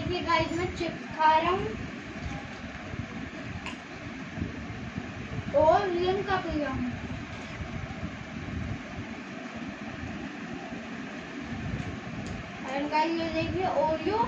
देखिए गाइस मैं चिप्स खा रहा हूँ और लिमका पी रहा हूँ। एंड गाइस ये देखिए ओरियो